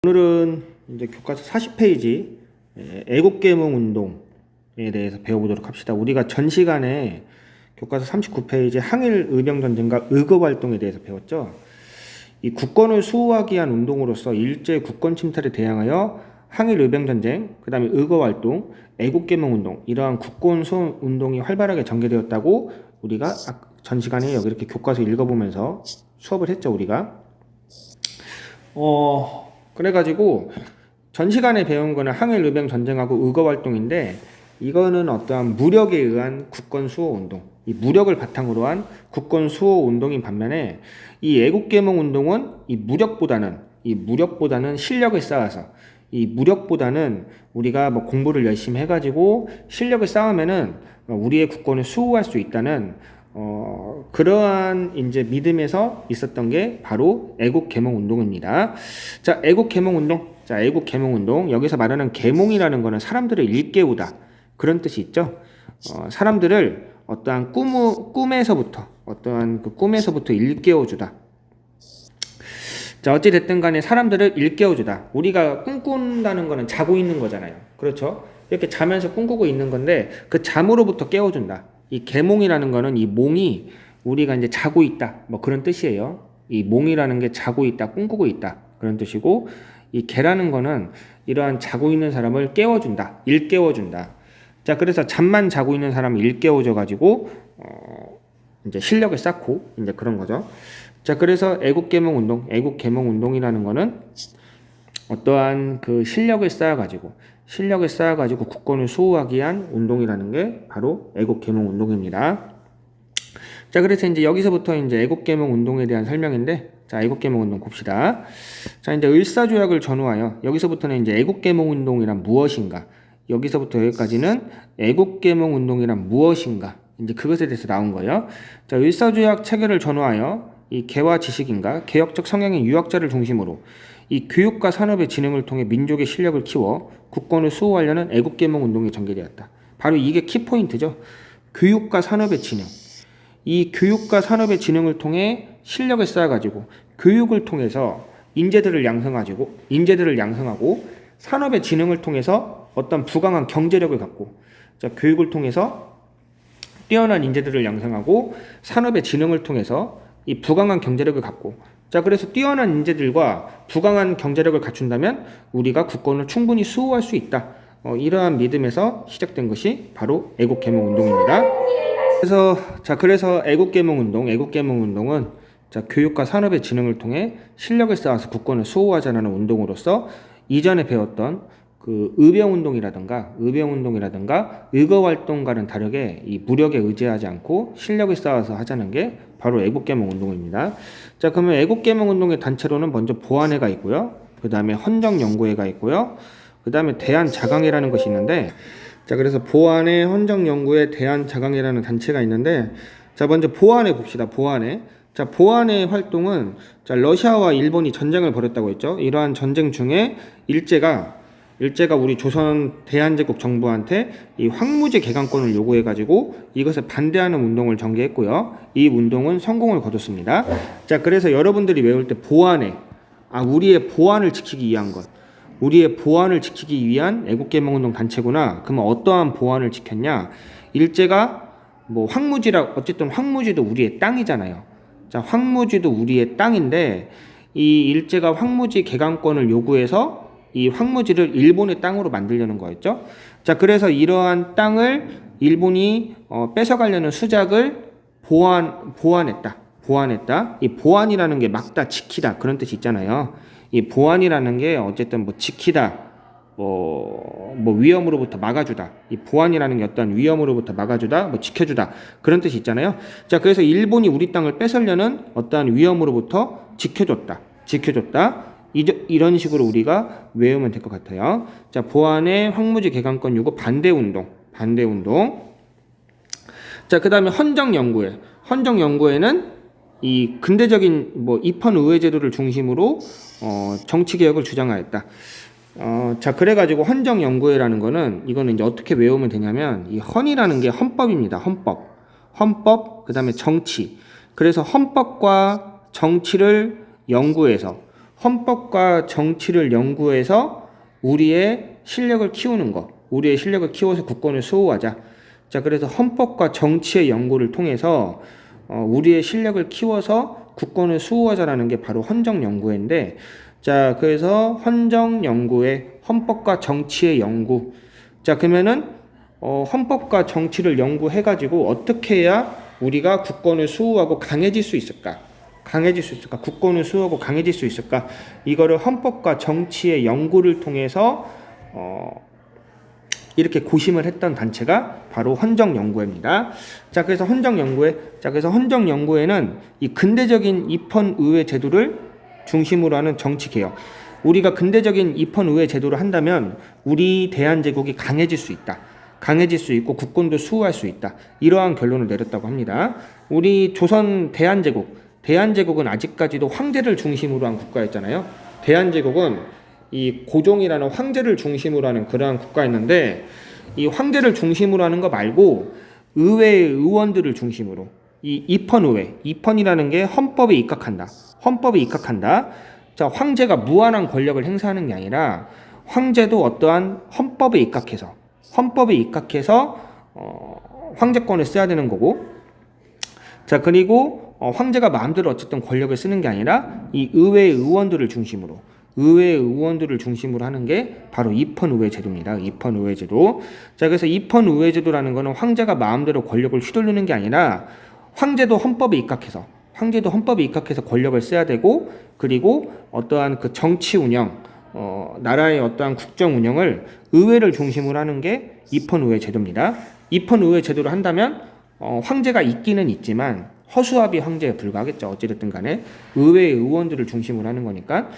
오늘은 이제 교과서 40페이지 애국계몽 운동에 대해서 배워보도록 합시다. 우리가 전 시간에 교과서 39페이지 항일 의병전쟁과 의거활동에 대해서 배웠죠. 이 국권을 수호하기 위한 운동으로서 일제 국권 침탈에 대항하여 항일 의병전쟁, 그 다음에 의거활동, 애국계몽 운동, 이러한 국권 수호 운동이 활발하게 전개되었다고 우리가 전 시간에 여기 이렇게 교과서 읽어보면서 수업을 했죠, 우리가. 그래가지고 전 시간에 배운 거는 항일 의병 전쟁하고 의거 활동인데, 이거는 어떠한 무력에 의한 국권 수호 운동, 이 무력을 바탕으로 한 국권 수호 운동인 반면에 이 애국계몽 운동은 이 무력보다는 실력을 쌓아서, 이 무력보다는 우리가 뭐 공부를 열심히 해가지고 실력을 쌓으면은 우리의 국권을 수호할 수 있다는 그러한 이제 믿음에서 있었던 게 바로 애국계몽 운동입니다. 자, 애국계몽 운동. 여기서 말하는 계몽이라는 거는 사람들을 일깨우다, 그런 뜻이 있죠. 사람들을 어떠한 꿈에서부터 일깨워주다. 자, 어찌 됐든 간에 사람들을 일깨워주다. 우리가 꿈꾼다는 거는 자고 있는 거잖아요. 그렇죠? 이렇게 자면서 꿈꾸고 있는 건데 그 잠으로부터 깨워준다. 이 계몽이라는 거는 이 몽이 우리가 이제 자고 있다, 뭐 그런 뜻이에요. 이 몽이라는 게 자고 있다, 꿈꾸고 있다, 그런 뜻이고, 이 계라는 거는 이러한 자고 있는 사람을 깨워준다, 일깨워준다. 자, 그래서 잠만 자고 있는 사람을 일깨워줘 가지고 이제 실력을 쌓고 이제 그런 거죠. 자, 그래서 애국계몽 운동이라는 거는 어떠한 그 실력을 쌓아가지고 국권을 수호하기 위한 운동이라는 게 바로 애국계몽 운동입니다. 자, 그래서 이제 여기서부터 이제 애국계몽 운동에 대한 설명인데, 자, 애국계몽 운동 봅시다. 자, 이제 을사조약을 전후하여 여기서부터는 이제 애국계몽 운동이란 무엇인가, 여기서부터 여기까지는 애국계몽 운동이란 무엇인가, 이제 그것에 대해서 나온 거예요. 자, 을사조약 체계를 전후하여 이 개화 지식인과 개혁적 성향의 유학자를 중심으로 이 교육과 산업의 진흥을 통해 민족의 실력을 키워 국권을 수호하려는 애국계몽 운동이 전개되었다. 바로 이게 키포인트죠. 교육과 산업의 진흥. 이 교육과 산업의 진흥을 통해 실력을 쌓아가지고 교육을 통해서 인재들을 양성하고 산업의 진흥을 통해서 어떤 부강한 경제력을 갖고, 자, 교육을 통해서 뛰어난 인재들을 양성하고 산업의 진흥을 통해서 이 부강한 경제력을 갖고, 자, 그래서 뛰어난 인재들과 부강한 경제력을 갖춘다면 우리가 국권을 충분히 수호할 수 있다. 이러한 믿음에서 시작된 것이 바로 애국계몽 운동입니다. 그래서 애국계몽 운동은 자, 교육과 산업의 진흥을 통해 실력을 쌓아서 국권을 수호하자는 운동으로서 이전에 배웠던 그 의병운동이라든가 의거활동과는 다르게 이 무력에 의지하지 않고 실력을 쌓아서 하자는 게 바로 애국계몽 운동입니다. 자, 그러면 애국계몽 운동의 단체로는 먼저 보안회가 있고요. 그 다음에 헌정연구회가 있고요. 그 다음에 대한자강회라는 것이 있는데, 자, 그래서 보안회, 헌정연구회, 대한자강회라는 단체가 있는데, 자, 먼저 보안회 봅시다. 자, 보안회 활동은, 자, 러시아와 일본이 전쟁을 벌였다고 했죠. 이러한 전쟁 중에 일제가 우리 조선 대한제국 정부한테 이 황무지 개강권을 요구해가지고 이것에 반대하는 운동을 전개했고요. 이 운동은 성공을 거뒀습니다. 자, 그래서 여러분들이 외울 때 보안회, 우리의 보안을 지키기 위한 애국계몽운동 단체구나. 그러면 어떠한 보안을 지켰냐? 일제가 뭐 어쨌든 황무지도 우리의 땅이잖아요. 자, 황무지도 우리의 땅인데 이 일제가 황무지 개강권을 요구해서 이 황무지를 일본의 땅으로 만들려는 거였죠. 자, 그래서 이러한 땅을 일본이 뺏어가려는 수작을 보완했다. 이 보완이라는 게 막다, 지키다, 그런 뜻이 있잖아요. 이 보완이라는 게 어쨌든 뭐 지키다, 뭐 위험으로부터 막아주다. 이 보완이라는 게 어떤 위험으로부터 막아주다, 뭐 지켜주다, 그런 뜻이 있잖아요. 자, 그래서 일본이 우리 땅을 뺏으려는 어떠한 위험으로부터 지켜줬다. 이런 식으로 우리가 외우면 될 것 같아요. 자, 보안의 황무지 개강권 요구 반대운동. 자, 그 다음에 헌정연구회는 이 근대적인 뭐 입헌의회 제도를 중심으로 정치개혁을 주장하였다. 자, 그래가지고 헌정연구회라는 거는, 이거는 이제 어떻게 외우면 되냐면, 이 헌이라는 게 헌법입니다. 헌법, 그 다음에 정치. 그래서 헌법과 정치를 연구해서 헌법과 정치를 연구해서 우리의 실력을 키우는 것, 우리의 실력을 키워서 국권을 수호하자. 자, 그래서 헌법과 정치의 연구를 통해서 우리의 실력을 키워서 국권을 수호하자라는 게 바로 헌정연구회인데, 자, 그래서 헌정연구회, 헌법과 정치의 연구. 자, 그러면은 헌법과 정치를 연구해가지고 어떻게 해야 우리가 국권을 수호하고 강해질 수 있을까? 강해질 수 있을까? 국권을 수호하고 강해질 수 있을까? 이거를 헌법과 정치의 연구를 통해서 이렇게 고심을 했던 단체가 바로 헌정연구회입니다. 자, 그래서 헌정연구회는 이 근대적인 입헌의회 제도를 중심으로 하는 정치개혁. 우리가 근대적인 입헌의회 제도를 한다면 우리 대한제국이 강해질 수 있다. 강해질 수 있고 국권도 수호할 수 있다. 이러한 결론을 내렸다고 합니다. 우리 조선 대한제국은 아직까지도 황제를 중심으로 한 국가였잖아요. 대한제국은 이 고종이라는 황제를 중심으로 하는 그러한 국가였는데, 이 황제를 중심으로 하는 거 말고 의회의 의원들을 중심으로 이 입헌이라는 게 헌법에 입각한다. 자, 황제가 무한한 권력을 행사하는 게 아니라 황제도 어떠한 헌법에 입각해서 황제권을 써야 되는 거고, 자, 그리고 황제가 마음대로 어쨌든 권력을 쓰는 게 아니라 이 의회의 의원들을 중심으로 하는 게 바로 입헌의회 제도입니다. 입헌의회 제도. 자, 그래서 입헌의회 제도라는 거는 황제가 마음대로 권력을 휘두르는 게 아니라 황제도 헌법에 입각해서 권력을 써야 되고, 그리고 어떠한 그 정치 운영, 나라의 어떠한 국정 운영을 의회를 중심으로 하는 게 입헌의회 제도입니다. 입헌의회 제도를 한다면 황제가 있기는 있지만 허수아비 황제에 불과하겠죠. 어찌됐든 간에 의회의 의원들을 중심으로 하는 거니까.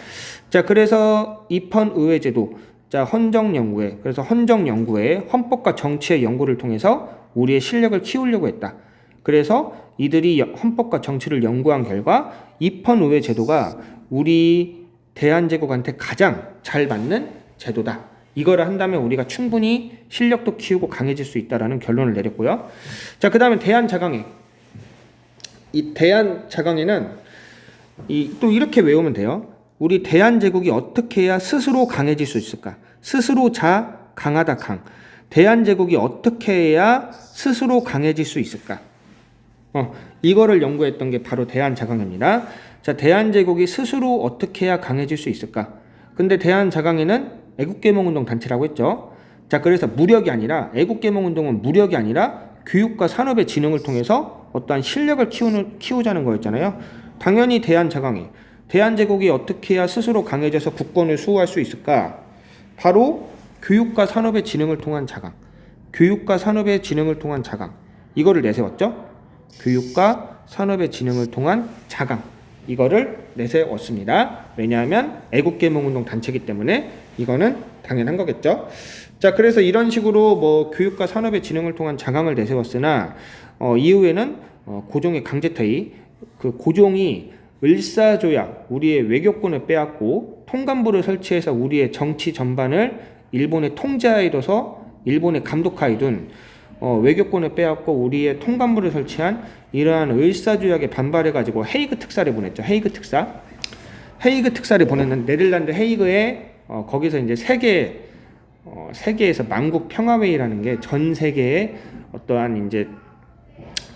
자, 그래서 입헌의회 제도, 자, 헌정연구회, 그래서 헌정연구회, 헌법과 정치의 연구를 통해서 우리의 실력을 키우려고 했다. 그래서 이들이 헌법과 정치를 연구한 결과 입헌의회 제도가 우리 대한제국한테 가장 잘 맞는 제도다. 이거를 한다면 우리가 충분히 실력도 키우고 강해질 수 있다라는 결론을 내렸고요. 자, 그 다음에 대한자강회. 이 대한자강회는 또 이렇게 외우면 돼요. 우리 대한제국이 어떻게 해야 스스로 강해질 수 있을까? 스스로 자, 강하다, 강. 대한제국이 어떻게 해야 스스로 강해질 수 있을까? 이거를 연구했던 게 바로 대한자강회입니다. 자, 대한제국이 스스로 어떻게 해야 강해질 수 있을까? 근데 대한자강회는 애국개몽운동 단체라고 했죠. 자, 그래서 애국개몽운동은 무력이 아니라 교육과 산업의 진흥을 통해서 어떠한 실력을 키우자는 거였잖아요. 당연히 대한제국이 어떻게 해야 스스로 강해져서 국권을 수호할 수 있을까? 바로 교육과 산업의 진흥을 통한 자강. 이거를 내세웠죠. 교육과 산업의 진흥을 통한 자강. 이거를 내세웠습니다. 왜냐하면 애국개몽운동 단체이기 때문에 이거는 당연한 거겠죠. 자, 그래서 이런 식으로 뭐 교육과 산업의 진흥을 통한 자강을 내세웠으나 이후에는 고종의 강제퇴위, 그 고종이 을사조약, 우리의 외교권을 빼앗고 통감부를 설치해서 우리의 정치 전반을 일본의 통제하에 둬서 일본의 감독하에 둔 외교권을 빼앗고 우리의 통감부를 설치한 이러한 을사조약에 반발해가지고 헤이그 특사를 보냈죠. 헤이그 특사를 보냈는데 네덜란드 헤이그에 거기서 이제 세계에서 만국 평화회의라는 게 전 세계에 어떠한 이제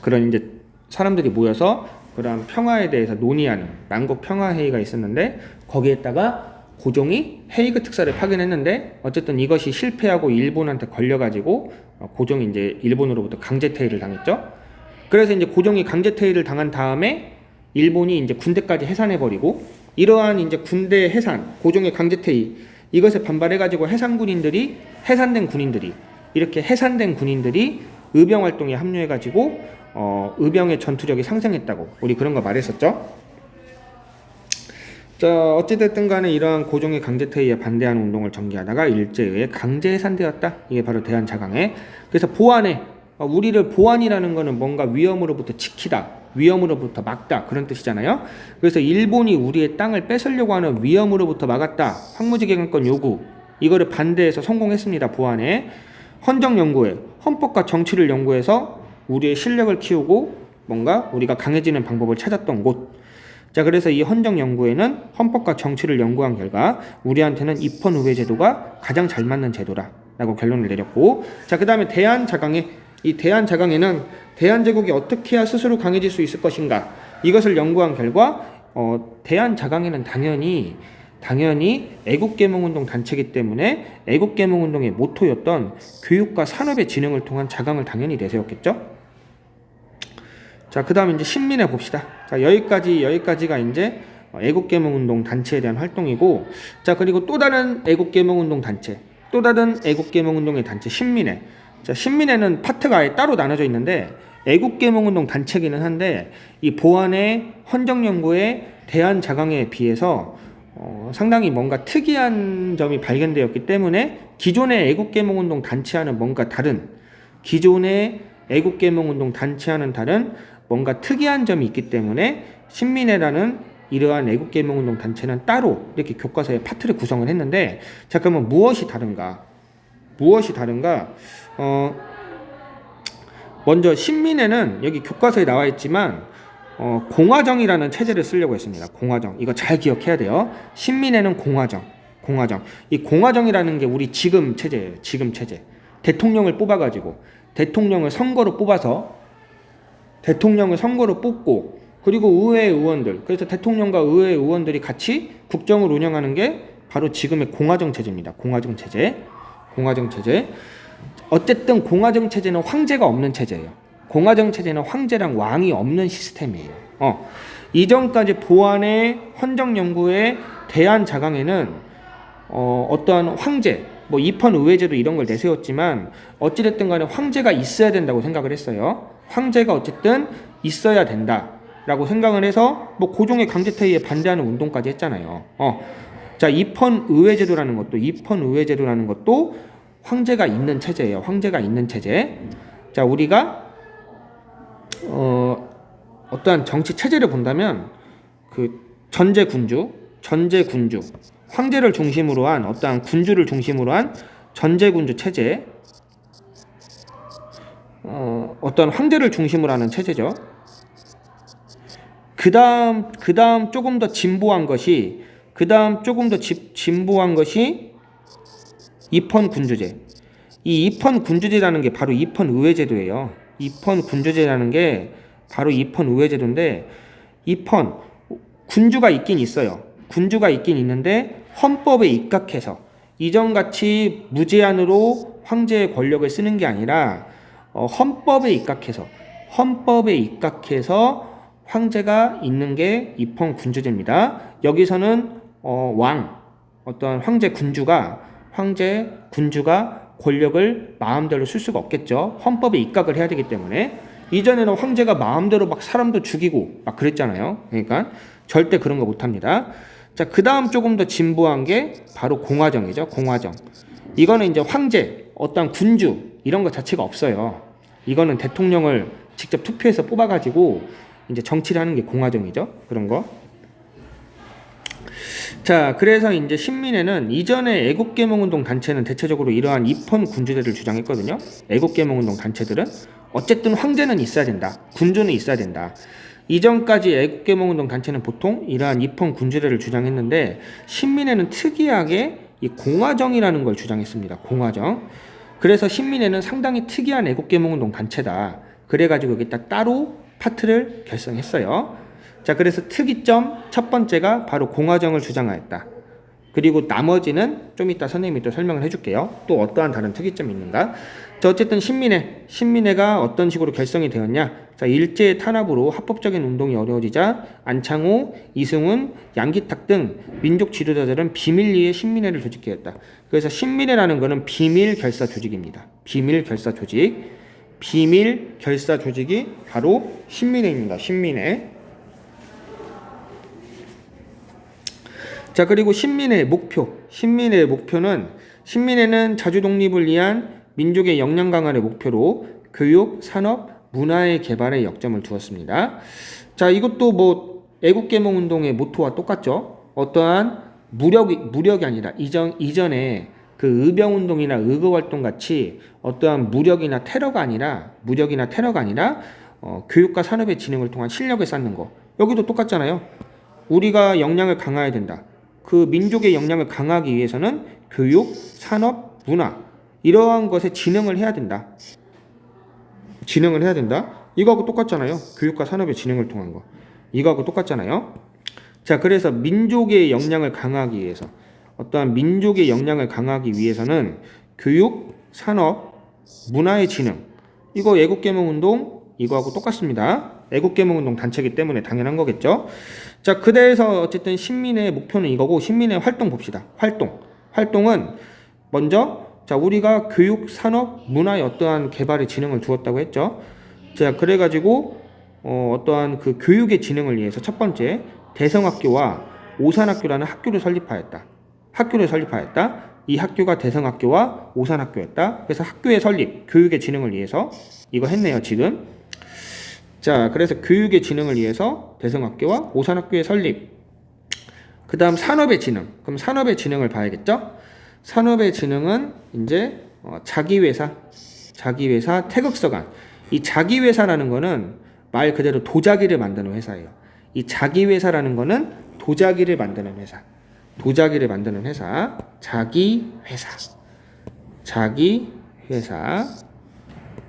그런 이제 사람들이 모여서 그런 평화에 대해서 논의하는 만국 평화회의가 있었는데, 거기에다가 고종이 헤이그 특사를 파견했는데 어쨌든 이것이 실패하고 일본한테 걸려가지고 고종이 이제 일본으로부터 강제퇴위를 당했죠. 그래서 이제 고종이 강제퇴위를 당한 다음에 일본이 이제 군대까지 해산해버리고, 이러한 이제 군대 해산, 고종의 강제퇴위, 이것에 반발해가지고 해산된 군인들이 의병 활동에 합류해가지고 의병의 전투력이 상승했다고 우리 그런 거 말했었죠. 자, 어찌됐든 간에 이러한 고종의 강제퇴위에 반대하는 운동을 전개하다가 일제에 강제 해산되었다. 이게 바로 대한자강회. 그래서 우리를 보안이라는 거는 뭔가 위험으로부터 지키다, 위험으로부터 막다, 그런 뜻이잖아요. 그래서 일본이 우리의 땅을 뺏으려고 하는 위험으로부터 막았다. 황무지 개간권 요구, 이거를 반대해서 성공했습니다. 보안에. 헌정연구회, 헌법과 정치를 연구해서 우리의 실력을 키우고 뭔가 우리가 강해지는 방법을 찾았던 곳. 자, 그래서 이 헌정 연구에는 헌법과 정치를 연구한 결과 우리한테는 입헌의회 제도가 가장 잘 맞는 제도라라고 결론을 내렸고, 자, 그다음에 대한자강회. 이 대한자강회는 대한제국이 어떻게 해야 스스로 강해질 수 있을 것인가, 이것을 연구한 결과 대한자강회는 당연히 애국개몽운동 단체이기 때문에 애국개몽운동의 모토였던 교육과 산업의 진흥을 통한 자강을 당연히 내세웠겠죠. 자, 그 다음에 이제 신민회 봅시다. 자, 여기까지가 이제 애국개몽운동 단체에 대한 활동이고, 자, 그리고 또 다른 애국개몽운동 단체, 또 다른 애국개몽운동의 단체, 신민회. 자, 신민회는 파트가 아예 따로 나눠져 있는데 애국개몽운동 단체기는 한데 이 보안의 헌정연구의 대한자강회에 비해서 상당히 뭔가 특이한 점이 발견되었기 때문에 기존의 애국개몽운동 단체와는 뭔가 다른, 기존의 애국개몽운동 단체와는 다른 뭔가 특이한 점이 있기 때문에 신민회라는 이러한 애국개몽운동 단체는 따로 이렇게 교과서에 파트를 구성을 했는데, 자, 그러면 무엇이 다른가? 먼저 신민회는 여기 교과서에 나와 있지만 공화정이라는 체제를 쓰려고 했습니다. 공화정. 이거 잘 기억해야 돼요. 신민회는 공화정. 이 공화정이라는 게 우리 지금 체제예요. 지금 체제. 대통령을 뽑아가지고 대통령을 선거로 뽑고, 그리고 의회 의원들, 그래서 대통령과 의회 의원들이 같이 국정을 운영하는 게 바로 지금의 공화정 체제입니다. 공화정 체제. 어쨌든 공화정 체제는 황제가 없는 체제예요. 공화정 체제는 황제랑 왕이 없는 시스템이에요. 이전까지 보안의 헌정연구의 대한자강회는 어떠한 황제, 뭐 입헌의회제도 이런 걸 내세웠지만 어찌됐든 간에 황제가 있어야 된다고 생각을 했어요. 황제가 어쨌든 있어야 된다라고 생각을 해서 뭐 고종의 강제퇴위에 반대하는 운동까지 했잖아요. 자, 입헌의회제도라는 것도 황제가 있는 체제예요. 황제가 있는 체제. 자, 우리가 어떠한 정치 체제를 본다면 그 전제군주, 황제를 중심으로 한 어떠한 군주를 중심으로 한 전제군주 체제, 어떤 황제를 중심으로 하는 체제죠. 그 다음 조금 더 진보한 것이 입헌군주제. 이 입헌군주제라는 게 바로 입헌의회제도예요. 입헌군주제라는 게 바로 입헌의회제도인데, 군주가 있긴 있어요. 군주가 있긴 있는데 헌법에 입각해서 이전같이 무제한으로 황제의 권력을 쓰는 게 아니라 헌법에 입각해서 황제가 있는 게 입헌군주제입니다. 여기서는 어떤 황제 군주가 권력을 마음대로 쓸 수가 없겠죠. 헌법에 입각을 해야 되기 때문에. 이전에는 황제가 마음대로 막 사람도 죽이고 막 그랬잖아요. 그러니까 절대 그런 거 못합니다. 자, 그 다음 조금 더 진보한 게 바로 공화정이죠. 공화정. 이거는 이제 황제, 어떤 군주 이런 것 자체가 없어요. 이거는 대통령을 직접 투표해서 뽑아가지고 이제 정치를 하는 게 공화정이죠. 그런 거. 자, 그래서 이제 신민회는 이전에 애국개몽운동 단체는 대체적으로 이러한 입헌군주제를 주장했거든요. 애국개몽운동 단체들은 어쨌든 황제는 있어야 된다. 군주는 있어야 된다. 이전까지 애국개몽운동 단체는 보통 이러한 입헌군주제를 주장했는데 신민회는 특이하게 이 공화정이라는 걸 주장했습니다. 공화정. 그래서 신민회는 상당히 특이한 애국개몽운동 단체다. 그래가지고 여기다 따로 파트를 결성했어요. 자, 그래서 특이점 첫 번째가 바로 공화정을 주장하였다. 그리고 나머지는 좀 이따 선생님이 또 설명을 해줄게요. 또 어떠한 다른 특이점이 있는가. 자, 어쨌든 신민회가 어떤 식으로 결성이 되었냐. 자, 일제의 탄압으로 합법적인 운동이 어려워지자 안창호, 이승훈, 양기탁 등 민족 지도자들은 비밀리에 신민회를 조직하였다. 그래서 신민회라는 것은 비밀 결사 조직입니다. 비밀 결사 조직이 바로 신민회입니다. 신민회. 자, 그리고 신민회의 목표는 신민회는 자주 독립을 위한 민족의 역량 강화를 목표로 교육, 산업, 문화의 개발에 역점을 두었습니다. 자, 이것도 뭐 애국개몽운동의 모토와 똑같죠. 어떠한 무력이 아니라 이전에 그 의병운동이나 의거활동 같이 어떠한 무력이나 테러가 아니라 교육과 산업의 진흥을 통한 실력을 쌓는 거. 여기도 똑같잖아요. 우리가 역량을 강화해야 된다. 그 민족의 역량을 강화하기 위해서는 교육, 산업, 문화 이러한 것에 진흥을 해야 된다. 진흥을 해야 된다. 이거하고 똑같잖아요. 교육과 산업의 진흥을 통한 거. 이거하고 똑같잖아요. 자, 그래서 민족의 역량을 강화하기 위해서 어떠한 민족의 역량을 강화하기 위해서는 교육, 산업, 문화의 진흥 이거 애국개몽운동 이거하고 똑같습니다. 애국개몽운동 단체이기 때문에 당연한 거겠죠. 자, 그대에서 어쨌든 신민의 목표는 이거고 신민의 활동 봅시다. 활동은 먼저 자 우리가 교육, 산업, 문화의 어떠한 개발에 진흥을 두었다고 했죠. 자, 그래가지고 어떠한 그 교육의 진흥을 위해서 첫 번째 대성학교와 오산학교라는 학교를 설립하였다. 이 학교가 대성학교와 오산학교였다. 그래서 학교의 설립, 교육의 진흥을 위해서 이거 했네요, 지금. 자, 그래서 교육의 진흥을 위해서 대성학교와 오산학교의 설립. 그 다음 산업의 진흥. 그럼 산업의 진흥을 봐야겠죠? 산업의 진흥은 이제 자기회사, 태극서간. 이 자기회사라는 거는 말 그대로 도자기를 만드는 회사예요. 이 자기회사라는 거는 도자기를 만드는 회사.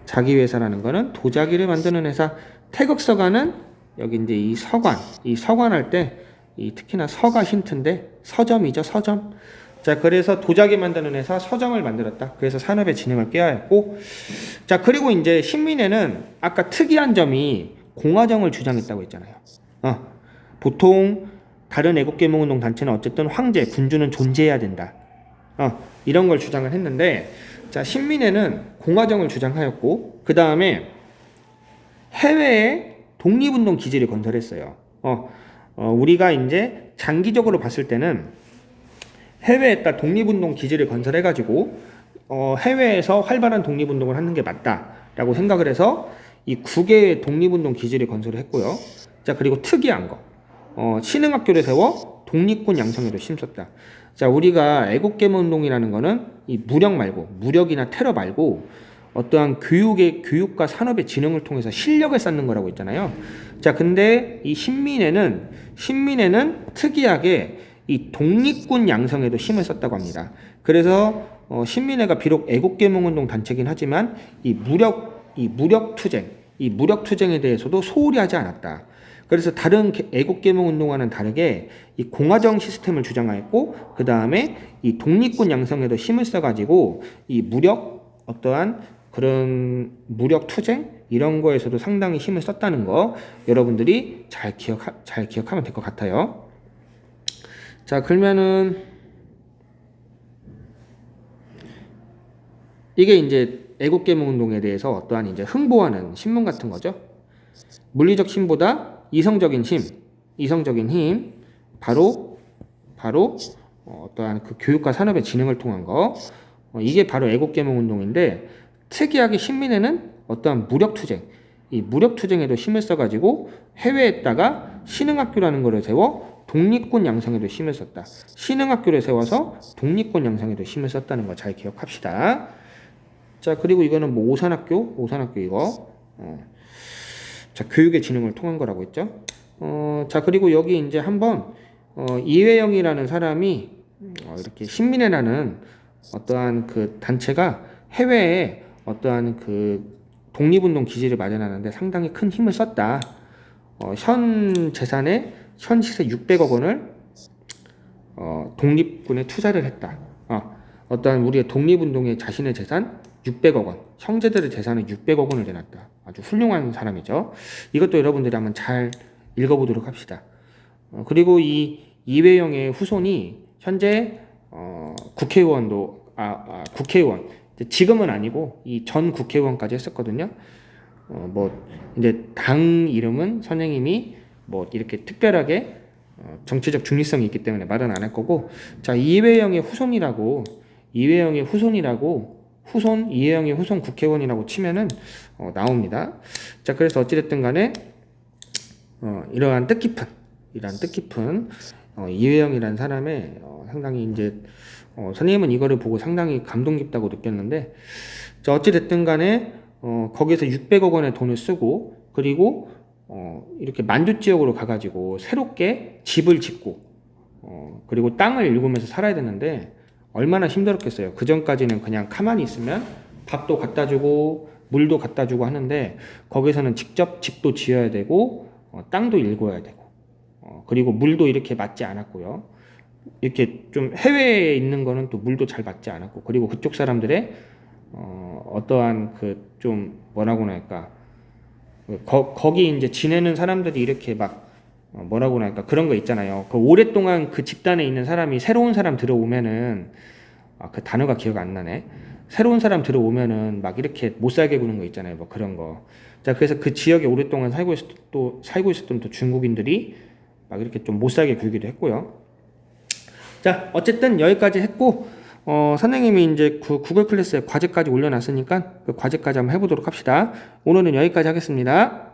자기회사라는 거는 도자기를 만드는 회사. 태극서간은 여기 이제 이 서관 할 때 이 특히나 서가 힌트인데 서점이죠, 서점. 자, 그래서 도자기 만드는 회사 서점을 만들었다. 그래서 산업의 진흥을 꾀하였고, 자, 그리고 이제 신민회는 아까 특이한 점이 공화정을 주장했다고 했잖아요. 보통 다른 애국개몽운동 단체는 어쨌든 황제, 군주는 존재해야 된다. 이런 걸 주장을 했는데, 자, 신민회는 공화정을 주장하였고, 그 다음에 해외에 독립운동 기지를 건설했어요. 우리가 이제 장기적으로 봤을 때는 해외에다 독립운동 기지를 건설해가지고 해외에서 활발한 독립운동을 하는 게 맞다라고 생각을 해서 이 9개의 독립운동 기지를 건설을 했고요. 자, 그리고 특이한 거 신흥학교를 세워 독립군 양성에도 힘썼다. 자, 우리가 애국개몽운동이라는 거는 이 무력이나 테러 말고 어떠한 교육과 산업의 진흥을 통해서 실력을 쌓는 거라고 했잖아요. 자, 근데 이 신민회는 특이하게 이 독립군 양성에도 힘을 썼다고 합니다. 그래서 신민회가 비록 애국개몽운동 단체긴 하지만 이 무력 투쟁에 대해서도 소홀히 하지 않았다. 그래서 다른 애국개몽운동과는 다르게 이 공화정 시스템을 주장하였고, 그 다음에 이 독립군 양성에도 힘을 써가지고 이 어떠한 그런 무력 투쟁 이런 거에서도 상당히 힘을 썼다는 거 여러분들이 잘 기억하면 될 것 같아요. 자, 그러면은 이게 이제 애국개몽운동에 대해서 어떠한 이제 홍보하는 신문 같은 거죠. 물리적 힘보다 이성적인 힘, 바로 어떠한 그 교육과 산업의 진흥을 통한 거. 이게 바로 애국개몽운동인데, 특이하게 신민회는 어떠한 이 무력 투쟁에도 힘을 써가지고 해외에다가 신흥학교라는 것을 세워 독립군 양성에도 힘을 썼다. 신흥학교를 세워서 독립군 양성에도 힘을 썼다는 거 잘 기억합시다. 자, 그리고 이거는 뭐 오산학교 이거. 자, 교육의 진흥을 통한 거라고 했죠. 자, 그리고 여기 이제 한번 이회영이라는 사람이 이렇게 신민회라는 어떠한 그 단체가 해외에 어떠한 그 독립운동 기지를 마련하는데 상당히 큰 힘을 썼다. 현 시세 600억 원을 독립군에 투자를 했다. 어떠한 우리의 독립운동에 자신의 재산 600억 원, 형제들의 재산은 600억 원을 내놨다. 아주 훌륭한 사람이죠. 이것도 여러분들이 한번 잘 읽어보도록 합시다. 그리고 이 이회영의 후손이 현재 국회의원 지금은 아니고 이 전 국회의원까지 했었거든요. 뭐 이제 당 이름은 선생님이 뭐 이렇게 특별하게 정치적 중립성이 있기 때문에 말은 안 할 거고, 자, 이회영의 후손 국회의원이라고 치면은 나옵니다. 자, 그래서 어찌됐든 간에 이러한 뜻깊은 이회영이라는 사람의 상당히 이제 선생님은 이거를 보고 상당히 감동 깊다고 느꼈는데, 자, 어찌됐든 간에 거기서 600억 원의 돈을 쓰고, 그리고 이렇게 만주 지역으로 가가지고 새롭게 집을 짓고 그리고 땅을 일구면서 살아야 되는데 얼마나 힘들었겠어요. 그 전까지는 그냥 가만히 있으면 밥도 갖다 주고 물도 갖다 주고 하는데 거기서는 직접 집도 지어야 되고 땅도 일궈야 되고 그리고 물도 이렇게 맞지 않았고요. 이렇게 좀 해외에 있는 거는 또 물도 잘 맞지 않았고 그리고 그쪽 사람들의 어떠한 그 좀 뭐라고 할까 거기 이제 지내는 사람들이 이렇게 막 뭐라고 할까 그런 거 있잖아요. 그 오랫동안 그 집단에 있는 사람이 새로운 사람 들어오면은 그 단어가 기억 안 나네. 새로운 사람 들어오면은 막 이렇게 못 살게 구는 거 있잖아요. 뭐 그런 거. 자, 그래서 그 지역에 오랫동안 살고 있었던 또 중국인들이 막 이렇게 좀 못 살게 굴기도 했고요. 자, 어쨌든 여기까지 했고, 선생님이 이제 그 구글 클래스에 과제까지 올려놨으니까 그 과제까지 한번 해보도록 합시다. 오늘은 여기까지 하겠습니다.